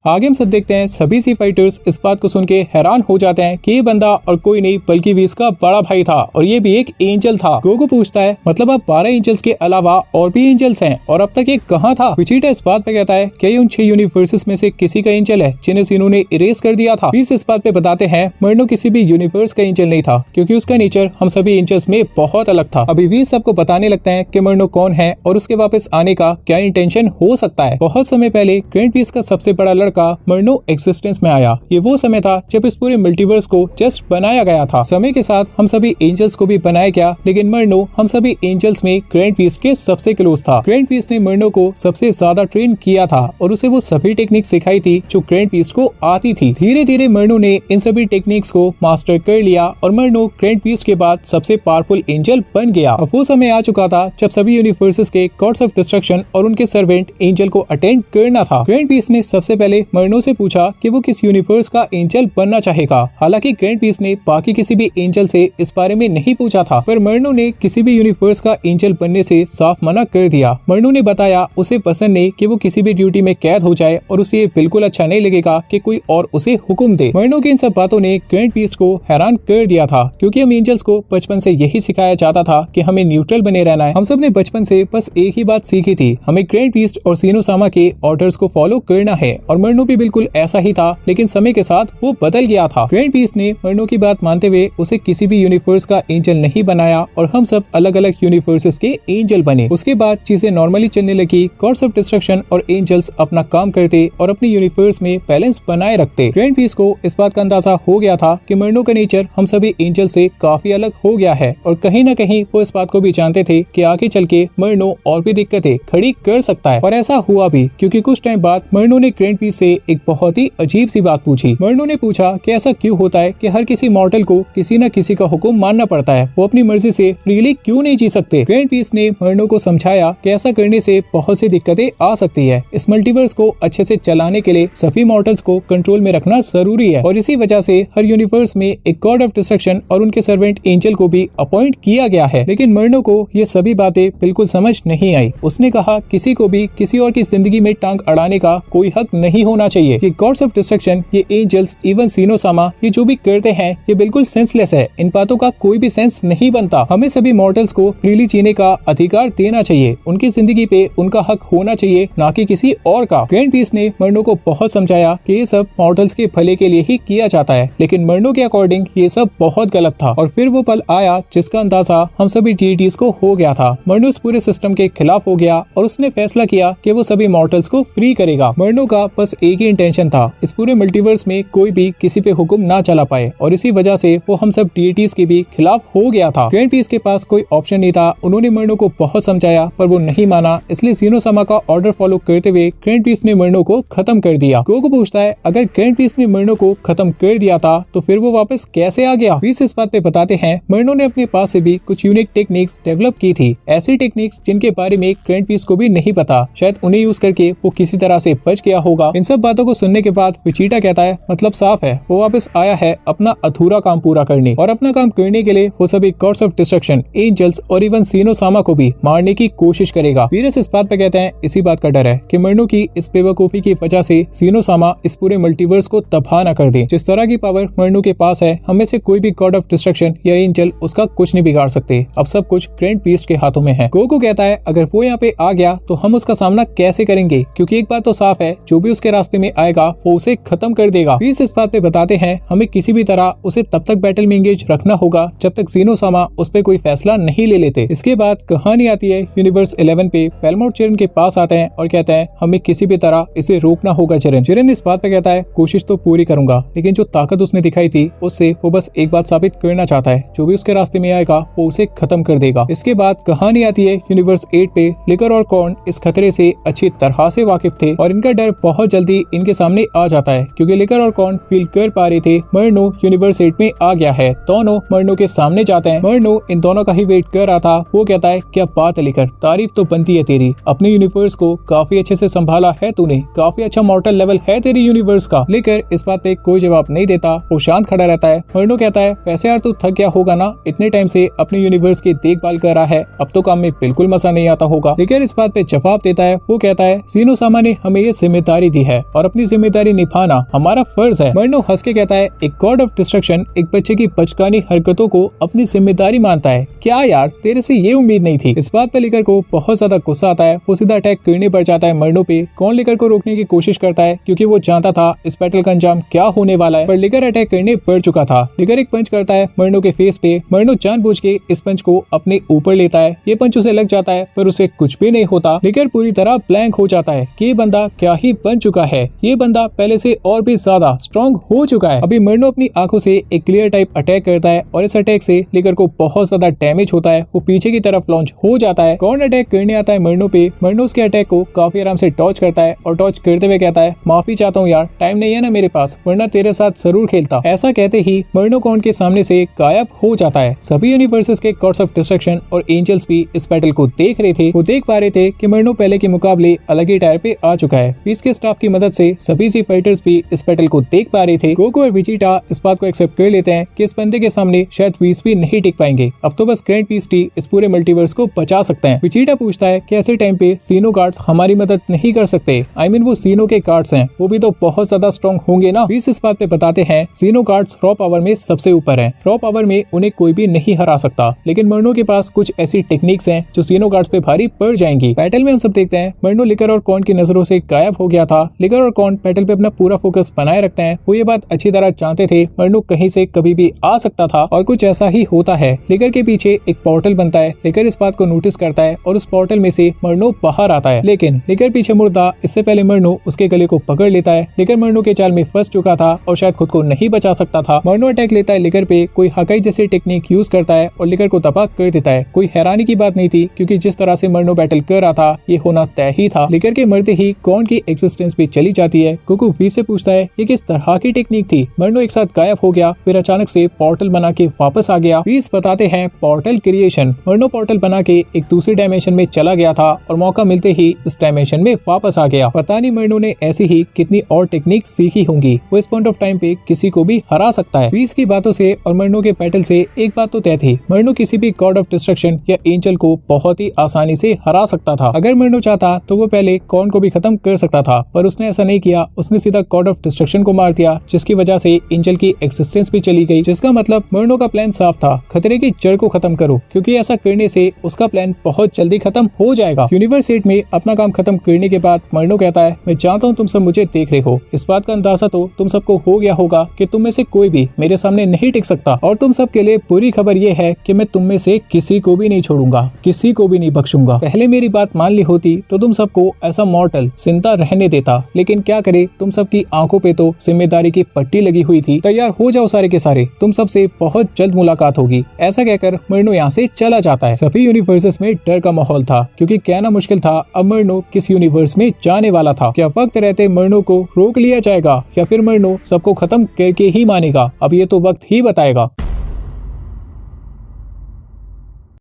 आगे हम सब देखते हैं सभी सी फाइटर्स इस बात को सुन के हैरान हो जाते हैं कि ये बंदा और कोई नहीं बल्कि भी इसका बड़ा भाई था और ये भी एक एंजल था। गोकू पूछता है मतलब अब 12 एंजल्स के अलावा और भी एंजल्स हैं और अब तक ये कहाँ था? विजिटा इस बात पे कहता है क्या ये उन 6 यूनिवर्सेस में से किसी का एंजल है जिन्हें सीनू ने इरेज कर दिया था? बीस इस बात पे बताते हैं मर्नो किसी भी यूनिवर्स का एंजल नहीं था क्योंकि उसका नेचर हम सभी एंजल्स में बहुत अलग था। अभी भी सबको बताने लगता है कि मर्नो कौन है और उसके वापस आने का क्या इंटेंशन हो सकता है। बहुत समय पहले ग्रैंड पीस का सबसे बड़ा लड़का मर्नो एग्जिस्टेंस में आया। ये वो समय था जब इस पूरे मल्टीवर्स को जस्ट बनाया गया था। समय के साथ हम सभी एंजल्स को भी बनाया गया लेकिन मर्नो हम सभी एंजल्स में ग्रैंड पीस के सबसे क्लोज था। ग्रैंड पीस ने मर्नो को सबसे ज्यादा ट्रेन किया था और उसे वो सभी टेक्निक सिखाई थी जो ग्रैंड पीस को आती थी। धीरे धीरे मर्नो ने इन सभी टेक्निक्स को मास्टर कर लिया और मर्नो ग्रैंड पीस के बाद सबसे पावरफुल एंजल बन गया। अब वो समय आ चुका था जब सभी यूनिवर्सेस के गॉड्स ऑफ डिस्ट्रक्शन और उनके सर्वेंट एंजल को अटेंड करना था। ग्रैंड पीस ने सबसे पहले मर्नो से पूछा कि वो किस यूनिवर्स का एंजल बनना चाहेगा। हालांकि ग्रैंड पीस ने बाकी किसी भी एंजल से इस बारे में नहीं पूछा था पर मर्नो ने किसी भी यूनिवर्स का एंजल बनने से साफ मना कर दिया। मर्नो ने बताया उसे पसंद नहीं कि वो किसी भी ड्यूटी में कैद हो जाए और उसे ये बिल्कुल अच्छा नहीं लगेगा कि कोई और उसे हुक्म दे। मर्नो की इन सब बातों ने ग्रैंड पीस को हैरान कर दिया था क्योंकि हम एंजल्स को बचपन से यही सिखाया जाता था कि हमें न्यूट्रल बने रहना है। हम सब ने बचपन से बस एक ही बात सीखी थी, हमें ग्रैंड पीस और सीनोसामा के ऑर्डर्स को फॉलो करना है और मर्नो भी बिल्कुल ऐसा ही था लेकिन समय के साथ वो बदल गया था। ग्रैंड पीस ने मर्नो की बात मानते हुए उसे किसी भी यूनिवर्स का एंजल नहीं बनाया और हम सब अलग अलग यूनिवर्सेस के एंजल बने। उसके बाद चीजें नॉर्मली चलने लगी। गॉड्स ऑफ डिस्ट्रक्शन और एंजल्स अपना काम करते और अपने यूनिवर्स में बैलेंस बनाए रखते। ग्रैंड पीस को इस बात का अंदाजा हो गया था कि मर्नो का नेचर हम सभी एंजल से काफी अलग हो गया है और कहीं न कहीं वो इस बात को भी जानते थे कि आगे चल के मर्नो और भी दिक्कतें खड़ी कर सकता है और ऐसा हुआ भी क्योंकि कुछ टाइम बाद मर्नो ने ग्रैंड पीस से एक बहुत ही अजीब सी बात पूछी। मर्नो ने पूछा कि ऐसा क्यों होता है कि हर किसी मॉर्टल को किसी न किसी का हुक्म मानना पड़ता है, वो अपनी मर्जी से फ्रीली क्यों नहीं जी सकते। ग्रैंड पीस ने मर्नो को समझाया कि ऐसा करने से बहुत सी दिक्कतें आ सकती है। इस मल्टीवर्स को अच्छे से चलाने के लिए सभी मॉर्टल्स को कंट्रोल में रखना जरूरी है और इसी वजह से हर यूनिवर्स में एक गॉड ऑफ डिस्ट्रक्शन और उनके सर्वेंट एंजल को भी अपॉइंट किया गया है। लेकिन मर्नो को ये सभी बातें बिल्कुल समझ नहीं आई। उसने कहा किसी को भी किसी और की जिंदगी में टांग अड़ाने का कोई हक नहीं होना चाहिए। ये गॉड्स ऑफ डिस्ट्रक्शन, ये एंजल्स, इवन सीनोसामा, ये जो भी करते हैं ये बिल्कुल सेंसलेस है। इन बातों का कोई भी सेंस नहीं बनता। हमें सभी मॉर्टल्स को फ्रीली जीने का अधिकार देना चाहिए। उनकी जिंदगी पे उनका हक होना चाहिए, ना कि किसी और का। ग्रैंड पीस ने मर्नो को बहुत समझाया कि ये सब मॉर्टल्स के भले के लिए ही किया जाता है लेकिन मर्नो के अकॉर्डिंग ये सब बहुत गलत था। और फिर वो पल आया जिसका अंदाजा हम सभी डीटीज को हो गया था। मर्नो इस पूरे सिस्टम के खिलाफ हो गया और उसने फैसला किया कि वो सभी मॉर्टल्स को फ्री करेगा। मर्नो का बस एक ही इंटेंशन था, इस पूरे मल्टीवर्स में कोई भी किसी पे हुक्म ना चला पाए और इसी वजह से वो हम सब डीटीज के भी खिलाफ हो गया था। ग्रैंड पीस के पास कोई ऑप्शन नहीं था। उन्होंने मर्नो को बहुत समझाया पर वो नहीं माना, इसलिए सीनोसामा का ऑर्डर फॉलो करते हुए ग्रैंड पीस ने मर्नो को खत्म कर दिया। गोकू पूछता है अगर ग्रैंड पीस ने मर्नो को खत्म कर दिया था तो फिर वो वापस कैसे आ गया? पीस इस बात पे बताते हैं मर्नो ने अपने पास से भी कुछ यूनिक टेक्निक्स डेवलप की थी, ऐसी टेक्निक्स जिनके बारे में ग्रैंड पीस को भी नहीं पता। शायद उन्हें यूज करके वो किसी तरह से बच गया होगा। इन सब बातों को सुनने के बाद विजिटा कहता है मतलब साफ है वो वापस आया है अपना अधूरा काम पूरा करने और अपना काम करने के लिए वो सभी गॉड्स ऑफ डिस्ट्रक्शन, एंजल्स और इवन सीनोसामा को भी मारने की कोशिश करेगा। वीरस इस बात पे कहते हैं इसी बात का डर है कि मर्नो की इस बेवकूफी की वजह से सीनोसामा इस पूरे मल्टीवर्स को तबाह न कर दे। जिस तरह की पावर मर्नो के पास है हमें से कोई भी गॉड ऑफ डिस्ट्रक्शन या एंजल उसका कुछ नहीं बिगाड़ सकते। अब सब कुछ ग्रैंड पीस के हाथों में है। गोकू कहता है अगर वो यहाँ पे आ गया तो हम उसका सामना कैसे करेंगे क्योंकि एक बात तो साफ है जो भी उसके रास्ते में आएगा वो उसे खत्म कर देगा। पीस इस बात पे बताते हैं हमें किसी भी तरह उसे तब तक बैटल में एंगेज रखना होगा जब तक सीनोसामा उस पे कोई फैसला नहीं ले लेते। इसके बाद कहानी आती है यूनिवर्स 11 पे। पेलमोर चिरन के पास आते हैं और कहते हैं हमें किसी भी तरह इसे रोकना होगा। चिरन इस बात पे कहता है कोशिश तो पूरी करूंगा लेकिन जो ताकत उसने दिखाई थी उससे वो बस एक बात साबित करना चाहता है, जो भी उसके रास्ते में आएगा वो उसे खत्म कर देगा। इसके बाद कहानी आती है यूनिवर्स 8 पे। लिकर और कॉर्न इस खतरे से अच्छी तरह से वाकिफ थे और इनका डर बहुत जल्दी इनके सामने आ जाता है क्योंकि लिकर और कॉर्न फील कर पा रहे थे मर्नो यूनिवर्स 8 में आ गया है। दोनों मर्नो के सामने जाते हैं। मर्नो इन दोनों का ही वेट कर रहा था। वो कहता है क्या बात है लिकर, तारीफ तो बनती है तेरी, अपने यूनिवर्स को काफी अच्छे से संभाला है तूने, काफी अच्छा मॉर्टल लेवल है तेरी यूनिवर्स का। लिकर इस बात पे कोई जवाब नहीं देता, वो शांत खड़ा रहता है। मर्नो कहता है वैसे यार तू थक गया होगा ना, इतने टाइम से अपने यूनिवर्स की देखभाल कर रहा है, अब तो काम में बिल्कुल मजा नहीं आता होगा। लिकर इस बात पे जवाब देता है। वो कहता है सीनोसामा ने हमें ये जिम्मेदारी दी है है और अपनी जिम्मेदारी निभाना हमारा फर्ज है। मर्नो हंस के कहता है, एक गॉड ऑफ डिस्ट्रक्शन एक बच्चे की बचकानी हरकतों को अपनी जिम्मेदारी मानता है। क्या यार, तेरे से ये उम्मीद नहीं थी। इस बात पर लिकर को बहुत ज्यादा गुस्सा आता है। वो सीधा अटैक करने पर जाता है मर्नो पे। कौन लिकर को रोकने की कोशिश करता है क्योंकि वो जानता था इस बैटल का अंजाम क्या होने वाला है, पर लिकर अटैक करने पड़ चुका था। लिकर एक पंच करता है मर्नो के फेस पे। मर्नो जानबूझ के इस पंच को अपने ऊपर लेता है। ये पंच उसे लग जाता है पर उसे कुछ भी नहीं होता। लिकर पूरी तरह ब्लैंक हो जाता है कि ये बंदा क्या ही बन चुका है। ये बंदा पहले से और भी ज्यादा स्ट्रॉन्ग हो चुका है। अभी मर्नो अपनी आंखों से एक क्लियर टाइप अटैक करता है और इस अटैक से लिकर को बहुत ज्यादा डैमेज होता है। वो पीछे की तरफ लॉन्च हो जाता है। कौन अटैक करने आता है मर्नो पे। मर्नो उसके अटैक को काफी आराम से डॉज करता है और डॉज करते हुए कहता है, माफी चाहता हूँ यार, टाइम नहीं है ना मेरे पास, वरना तेरे साथ जरूर खेलता। ऐसा कहते ही मर्नो कौन के सामने से गायब हो जाता है। सभी यूनिवर्सेस के गॉड्स ऑफ डिस्ट्रक्शन और एंजल्स भी इस बैटल को देख रहे थे। वो देख पा रहे थे कि मर्नो पहले के मुकाबले अलग ही टायर पे आ चुका है। पीस के स्टाफ की मदद से सभी सी फाइटर्स भी इस बैटल को देख पा रहे थे। गोकू और विजिटा इस बात को एक्सेप्ट कर लेते हैं कि इस बंदे के सामने शायद पीस भी नहीं टिक पाएंगे। अब तो बस ग्रैंड पीस टी इस पूरे मल्टीवर्स को बचा सकते हैं। विजिटा पूछता है कि ऐसे टाइम पे सीनो गार्ड्स हमारी मदद नहीं कर सकते। I mean, वो सीनो के गार्ड्स हैं, वो भी तो बहुत ज्यादा स्ट्रॉन्ग होंगे ना। पीस इस बात पे बताते हैं सीनो गार्ड्स रॉ पावर में सबसे ऊपर हैं। रॉ पावर में उन्हें कोई भी नहीं हरा सकता, लेकिन मर्नो के पास कुछ ऐसी टेक्निक्स हैं जो सीनो गार्ड्स पे भारी पड़ जाएंगी। बैटल में हम सब देखते हैं मर्नो लिकर और कॉर्न की नजरों से गायब हो गया था। लिकर और कॉर्न बैटल पे अपना पूरा फोकस बनाए रखते हैं। वो ये बात अच्छी तरह जानते थे मर्नो कहीं से कभी भी आ सकता था और कुछ ऐसा ही होता है। लिकर के पीछे एक पोर्टल बनता है। लिकर इस बात को नोटिस करता है और उस पोर्टल में से मर्नो बाहर आता है, लेकिन लिकर पीछे मुड़ता इससे पहले मर्नो उसके गले को पकड़ लेता है। लिकर मर्नो के चाल में फंस चुका था और शायद खुद को नहीं बचा सकता था। मर्नो अटैक लेता है लिकर पे, कोई हकाई जैसी टेक्निक यूज करता है और लिकर को तबाह कर देता है। कोई हैरानी की बात नहीं थी क्योंकि जिस तरह से मर्नो बैटल कर रहा था ये होना तय ही था। लिकर के मरते ही कॉर्न की एक्सिस्टेंस भी चली जाती है। गोकू वी से पूछता है ये किस तरह की टेक्निक थी। मर्नो एक साथ गायब हो गया, फिर अचानक से पोर्टल बना के वापस आ गया। वीस बताते हैं पोर्टल क्रिएशन। मर्नो पोर्टल बना के एक दूसरी डायमेंशन में चला गया था और मौका मिलते ही इस डायमेंशन में वापस आ गया। पता नहीं मर्नो ने ऐसी ही कितनी और टेक्निक सीखी होंगी। वो इस पॉइंट ऑफ टाइम पे किसी को भी हरा सकता है। वीस की बातों से और मर्नो के बैटल से एक बात तो तय थी, मर्नो किसी भी गॉड ऑफ डिस्ट्रक्शन या एंजल को बहुत ही आसानी से हरा सकता था। अगर मर्नो चाहता तो वो पहले कॉर्न को भी खत्म कर सकता था, पर उसने ऐसा नहीं किया। उसने सीधा गॉड ऑफ डिस्ट्रक्शन को मार दिया, जिसकी वजह से एंजल की एक्सिस्टेंस भी चली गई। जिसका मतलब मर्नो का प्लान साफ था, खतरे की जड़ को खत्म करो, क्योंकि ऐसा करने से उसका प्लान बहुत जल्दी खत्म हो जाएगा। यूनिवर्स 8 में अपना काम खत्म करने के बाद मर्नो कहता है, मैं जानता हूँ तुम सब मुझे देख रहे हो। इस बात का अंदाजा तो तुम सबको हो गया होगा कि तुम में से कोई भी मेरे सामने नहीं टिक सकता, और तुम सब के लिए बुरी खबर ये है कि मैं तुम में से किसी को भी नहीं छोड़ूंगा, किसी को भी नहीं बख्शूंगा। पहले मेरी बात मान ली होती तो तुम सबको ऐसा मॉर्टल जिंदा रहने देता, लेकिन क्या करे, तुम सबकी आंखों पे तो जिम्मेदारी की पट्टी लगी हुई थी। तैयार हो जाओ सारे के सारे, तुम सबसे बहुत जल्द मुलाकात होगी। ऐसा कहकर मर्नो यहाँ से चला जाता है। सभी यूनिवर्सेस में डर का माहौल था, क्योंकि कहना मुश्किल था अब मर्नो किस यूनिवर्स में जाने वाला था। क्या वक्त रहते मर्नो को रोक लिया जाएगा या फिर मर्नो सबको खत्म करके ही मानेगा? अब ये तो वक्त ही बताएगा।